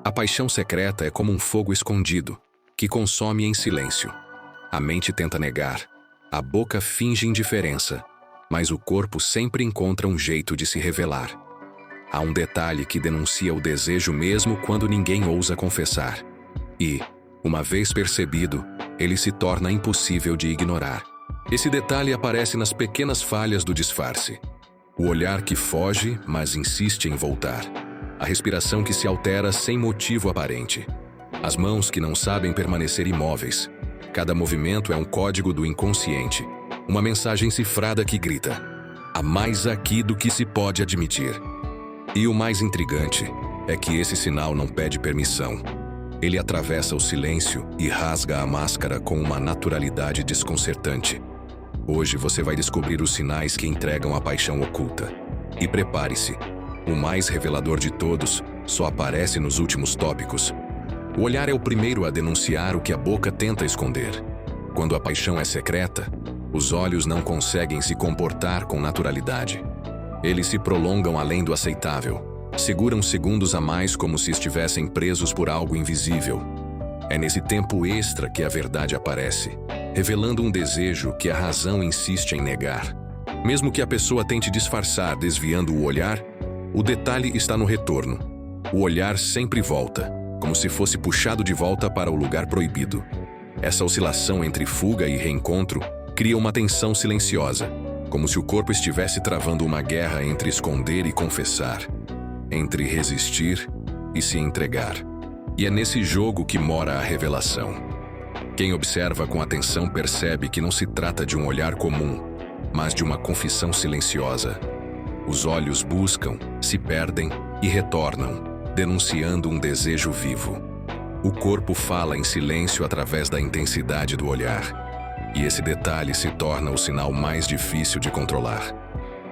A paixão secreta é como um fogo escondido, que consome em silêncio. A mente tenta negar, a boca finge indiferença, mas o corpo sempre encontra um jeito de se revelar. Há um detalhe que denuncia o desejo mesmo quando ninguém ousa confessar. E, uma vez percebido, ele se torna impossível de ignorar. Esse detalhe aparece nas pequenas falhas do disfarce. O olhar que foge, mas insiste em voltar. A respiração que se altera sem motivo aparente. As mãos que não sabem permanecer imóveis. Cada movimento é um código do inconsciente. Uma mensagem cifrada que grita: há mais aqui do que se pode admitir. E o mais intrigante é que esse sinal não pede permissão. Ele atravessa o silêncio e rasga a máscara com uma naturalidade desconcertante. Hoje você vai descobrir os sinais que entregam a paixão oculta. E prepare-se, o mais revelador de todos só aparece nos últimos tópicos. O olhar é o primeiro a denunciar o que a boca tenta esconder. Quando a paixão é secreta, os olhos não conseguem se comportar com naturalidade. Eles se prolongam além do aceitável. Seguram segundos a mais como se estivessem presos por algo invisível. É nesse tempo extra que a verdade aparece, revelando um desejo que a razão insiste em negar. Mesmo que a pessoa tente disfarçar desviando o olhar, o detalhe está no retorno. O olhar sempre volta, como se fosse puxado de volta para o lugar proibido. Essa oscilação entre fuga e reencontro cria uma tensão silenciosa, como se o corpo estivesse travando uma guerra entre esconder e confessar, entre resistir e se entregar. E é nesse jogo que mora a revelação. Quem observa com atenção percebe que não se trata de um olhar comum, mas de uma confissão silenciosa. Os olhos buscam, se perdem e retornam, denunciando um desejo vivo. O corpo fala em silêncio através da intensidade do olhar. E esse detalhe se torna o sinal mais difícil de controlar.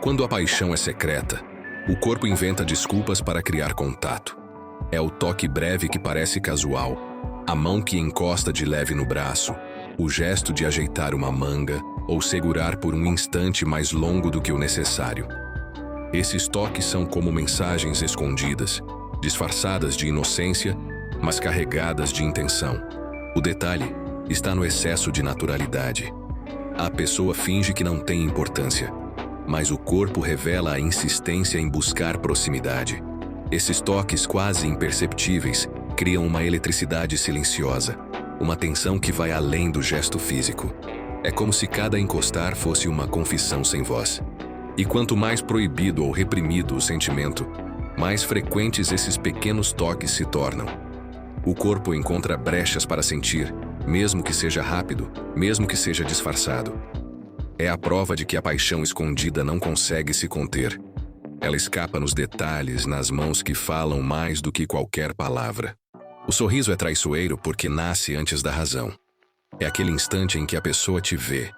Quando a paixão é secreta, o corpo inventa desculpas para criar contato. É o toque breve que parece casual, a mão que encosta de leve no braço, o gesto de ajeitar uma manga ou segurar por um instante mais longo do que o necessário. Esses toques são como mensagens escondidas, disfarçadas de inocência, mas carregadas de intenção. O detalhe está no excesso de naturalidade. A pessoa finge que não tem importância, mas o corpo revela a insistência em buscar proximidade. Esses toques quase imperceptíveis criam uma eletricidade silenciosa, uma tensão que vai além do gesto físico. É como se cada encostar fosse uma confissão sem voz. E quanto mais proibido ou reprimido o sentimento, mais frequentes esses pequenos toques se tornam. O corpo encontra brechas para sentir, mesmo que seja rápido, mesmo que seja disfarçado. É a prova de que a paixão escondida não consegue se conter. Ela escapa nos detalhes, nas mãos que falam mais do que qualquer palavra. O sorriso é traiçoeiro porque nasce antes da razão. É aquele instante em que a pessoa te vê,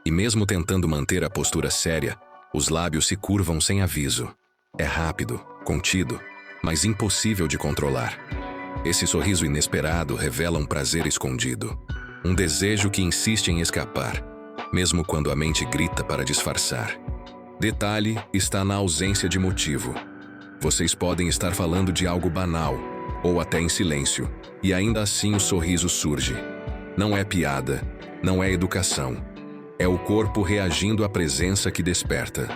e mesmo tentando manter a postura séria, os lábios se curvam sem aviso. É rápido, contido, mas impossível de controlar. Esse sorriso inesperado revela um prazer escondido, um desejo que insiste em escapar, mesmo quando a mente grita para disfarçar. Detalhe está na ausência de motivo. Vocês podem estar falando de algo banal, ou até em silêncio, e ainda assim o sorriso surge. Não é piada, não é educação. É o corpo reagindo à presença que desperta.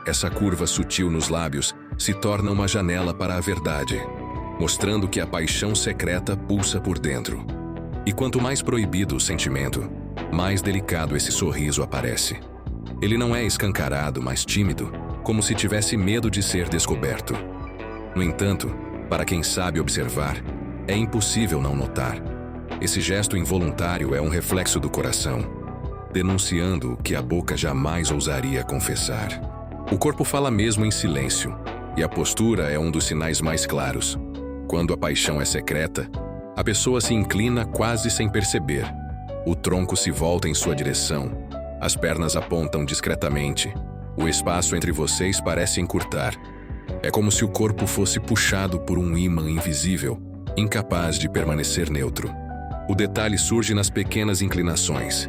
Essa curva sutil nos lábios se torna uma janela para a verdade, mostrando que a paixão secreta pulsa por dentro. E quanto mais proibido o sentimento, mais delicado esse sorriso aparece. Ele não é escancarado, mas tímido, como se tivesse medo de ser descoberto. No entanto, para quem sabe observar, é impossível não notar. Esse gesto involuntário é um reflexo do coração, denunciando o que a boca jamais ousaria confessar. O corpo fala mesmo em silêncio, e a postura é um dos sinais mais claros. Quando a paixão é secreta, a pessoa se inclina quase sem perceber. O tronco se volta em sua direção, as pernas apontam discretamente. O espaço entre vocês parece encurtar. É como se o corpo fosse puxado por um ímã invisível, incapaz de permanecer neutro. O detalhe surge nas pequenas inclinações.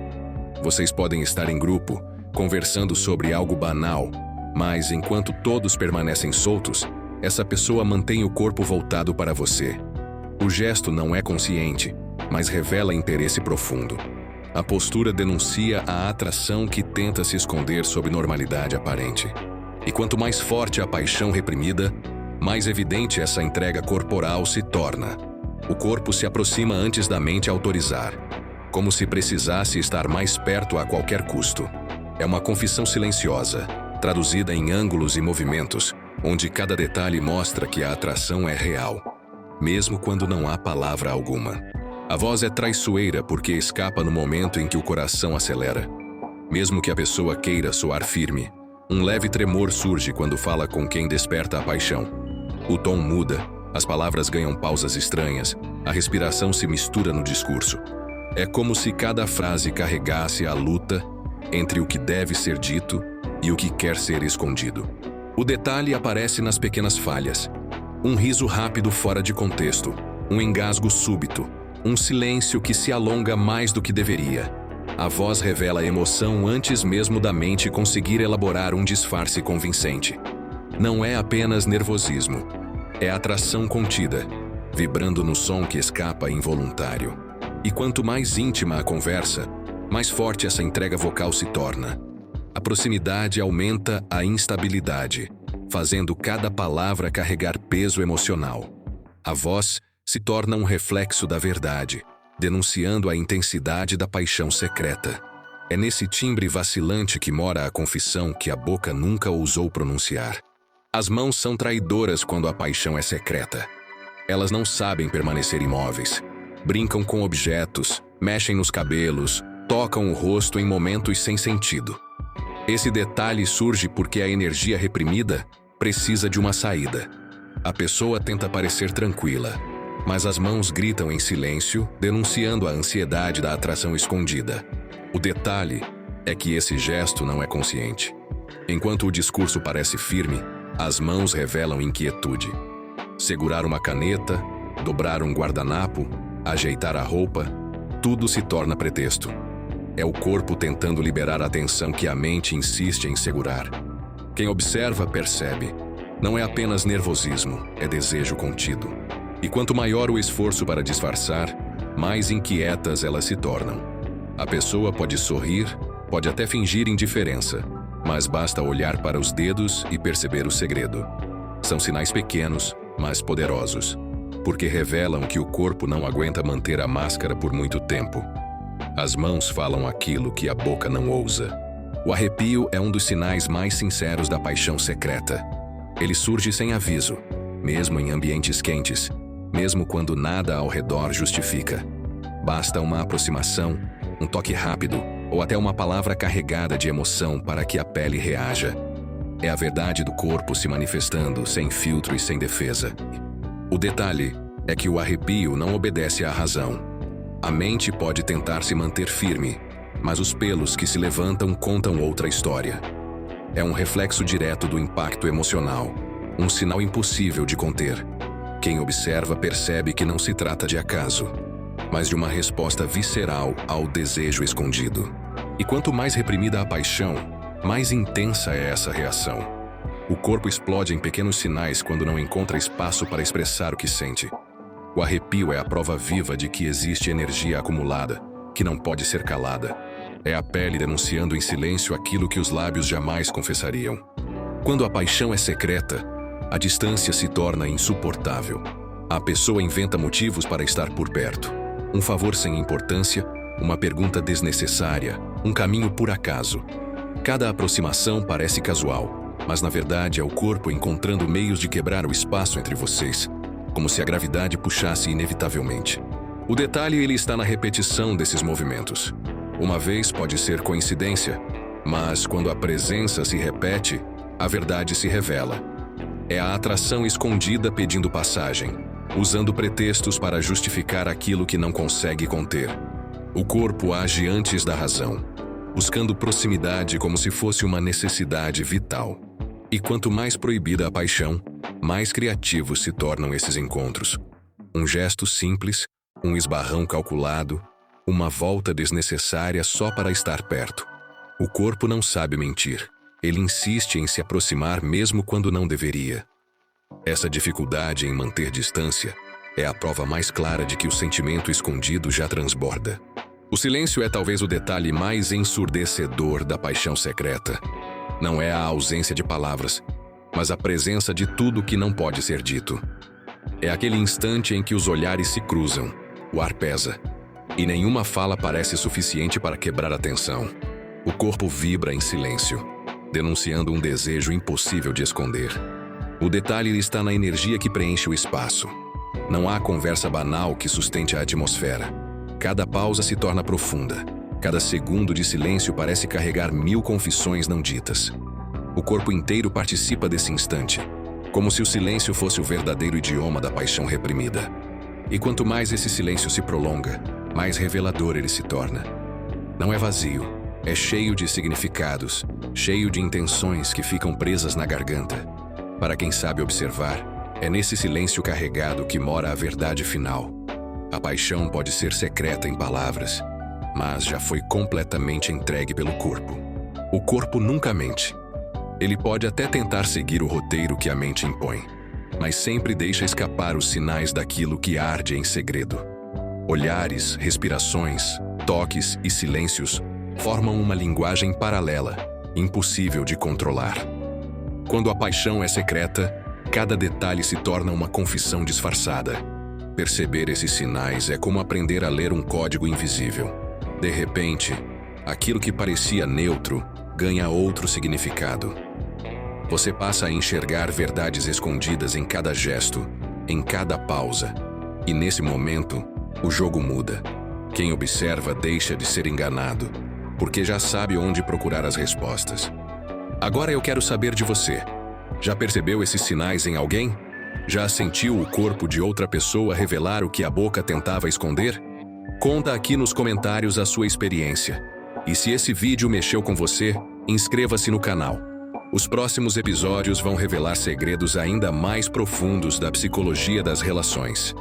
Vocês podem estar em grupo, conversando sobre algo banal, mas enquanto todos permanecem soltos, essa pessoa mantém o corpo voltado para você. O gesto não é consciente, mas revela interesse profundo. A postura denuncia a atração que tenta se esconder sob normalidade aparente. E quanto mais forte a paixão reprimida, mais evidente essa entrega corporal se torna. O corpo se aproxima antes da mente autorizar, como se precisasse estar mais perto a qualquer custo. É uma confissão silenciosa, traduzida em ângulos e movimentos, onde cada detalhe mostra que a atração é real, mesmo quando não há palavra alguma. A voz é traiçoeira porque escapa no momento em que o coração acelera. Mesmo que a pessoa queira soar firme, um leve tremor surge quando fala com quem desperta a paixão. O tom muda, as palavras ganham pausas estranhas, a respiração se mistura no discurso. É como se cada frase carregasse a luta entre o que deve ser dito e o que quer ser escondido. O detalhe aparece nas pequenas falhas. Um riso rápido fora de contexto, um engasgo súbito, um silêncio que se alonga mais do que deveria. A voz revela a emoção antes mesmo da mente conseguir elaborar um disfarce convincente. Não é apenas nervosismo, é atração contida, vibrando no som que escapa involuntário. E quanto mais íntima a conversa, mais forte essa entrega vocal se torna. A proximidade aumenta a instabilidade, fazendo cada palavra carregar peso emocional. A voz se torna um reflexo da verdade, denunciando a intensidade da paixão secreta. É nesse timbre vacilante que mora a confissão que a boca nunca ousou pronunciar. As mãos são traidoras quando a paixão é secreta. Elas não sabem permanecer imóveis. Brincam com objetos, mexem nos cabelos, tocam o rosto em momentos sem sentido. Esse detalhe surge porque a energia reprimida precisa de uma saída. A pessoa tenta parecer tranquila, mas as mãos gritam em silêncio, denunciando a ansiedade da atração escondida. O detalhe é que esse gesto não é consciente. Enquanto o discurso parece firme, as mãos revelam inquietude. Segurar uma caneta, dobrar um guardanapo, ajeitar a roupa, tudo se torna pretexto. É o corpo tentando liberar a tensão que a mente insiste em segurar. Quem observa percebe. Não é apenas nervosismo, é desejo contido. E quanto maior o esforço para disfarçar, mais inquietas elas se tornam. A pessoa pode sorrir, pode até fingir indiferença, mas basta olhar para os dedos e perceber o segredo. São sinais pequenos, mas poderosos, porque revelam que o corpo não aguenta manter a máscara por muito tempo. As mãos falam aquilo que a boca não ousa. O arrepio é um dos sinais mais sinceros da paixão secreta. Ele surge sem aviso, mesmo em ambientes quentes, mesmo quando nada ao redor justifica. Basta uma aproximação, um toque rápido ou até uma palavra carregada de emoção para que a pele reaja. É a verdade do corpo se manifestando sem filtro e sem defesa. O detalhe é que o arrepio não obedece à razão. A mente pode tentar se manter firme, mas os pelos que se levantam contam outra história. É um reflexo direto do impacto emocional, um sinal impossível de conter. Quem observa percebe que não se trata de acaso, mas de uma resposta visceral ao desejo escondido. E quanto mais reprimida a paixão, mais intensa é essa reação. O corpo explode em pequenos sinais quando não encontra espaço para expressar o que sente. O arrepio é a prova viva de que existe energia acumulada, que não pode ser calada. É a pele denunciando em silêncio aquilo que os lábios jamais confessariam. Quando a paixão é secreta, a distância se torna insuportável. A pessoa inventa motivos para estar por perto. Um favor sem importância, uma pergunta desnecessária, um caminho por acaso. Cada aproximação parece casual, mas na verdade é o corpo encontrando meios de quebrar o espaço entre vocês, como se a gravidade puxasse inevitavelmente. O detalhe ele está na repetição desses movimentos. Uma vez pode ser coincidência, mas quando a presença se repete, a verdade se revela. É a atração escondida pedindo passagem, usando pretextos para justificar aquilo que não consegue conter. O corpo age antes da razão, buscando proximidade como se fosse uma necessidade vital. E quanto mais proibida a paixão, mais criativos se tornam esses encontros. Um gesto simples, um esbarrão calculado, uma volta desnecessária só para estar perto. O corpo não sabe mentir. Ele insiste em se aproximar mesmo quando não deveria. Essa dificuldade em manter distância É a prova mais clara de que o sentimento escondido já transborda. O silêncio é talvez o detalhe mais ensurdecedor da paixão secreta. Não é a ausência de palavras, mas a presença de tudo que não pode ser dito. É aquele instante em que os olhares se cruzam, o ar pesa, e nenhuma fala parece suficiente para quebrar a tensão. O corpo vibra em silêncio, denunciando um desejo impossível de esconder. O detalhe está na energia que preenche o espaço. Não há conversa banal que sustente a atmosfera. Cada pausa se torna profunda. Cada segundo de silêncio parece carregar 1000 confissões não ditas. O corpo inteiro participa desse instante, como se o silêncio fosse o verdadeiro idioma da paixão reprimida. E quanto mais esse silêncio se prolonga, mais revelador ele se torna. Não é vazio, é cheio de significados, cheio de intenções que ficam presas na garganta. Para quem sabe observar, é nesse silêncio carregado que mora a verdade final. A paixão pode ser secreta em palavras, mas já foi completamente entregue pelo corpo. O corpo nunca mente. Ele pode até tentar seguir o roteiro que a mente impõe, mas sempre deixa escapar os sinais daquilo que arde em segredo. Olhares, respirações, toques e silêncios formam uma linguagem paralela, impossível de controlar. Quando a paixão é secreta, cada detalhe se torna uma confissão disfarçada. Perceber esses sinais é como aprender a ler um código invisível. De repente, aquilo que parecia neutro ganha outro significado. Você passa a enxergar verdades escondidas em cada gesto, em cada pausa. E nesse momento, o jogo muda. Quem observa deixa de ser enganado, porque já sabe onde procurar as respostas. Agora eu quero saber de você. Já percebeu esses sinais em alguém? Já sentiu o corpo de outra pessoa revelar o que a boca tentava esconder? Conta aqui nos comentários a sua experiência. E se esse vídeo mexeu com você, inscreva-se no canal. Os próximos episódios vão revelar segredos ainda mais profundos da psicologia das relações.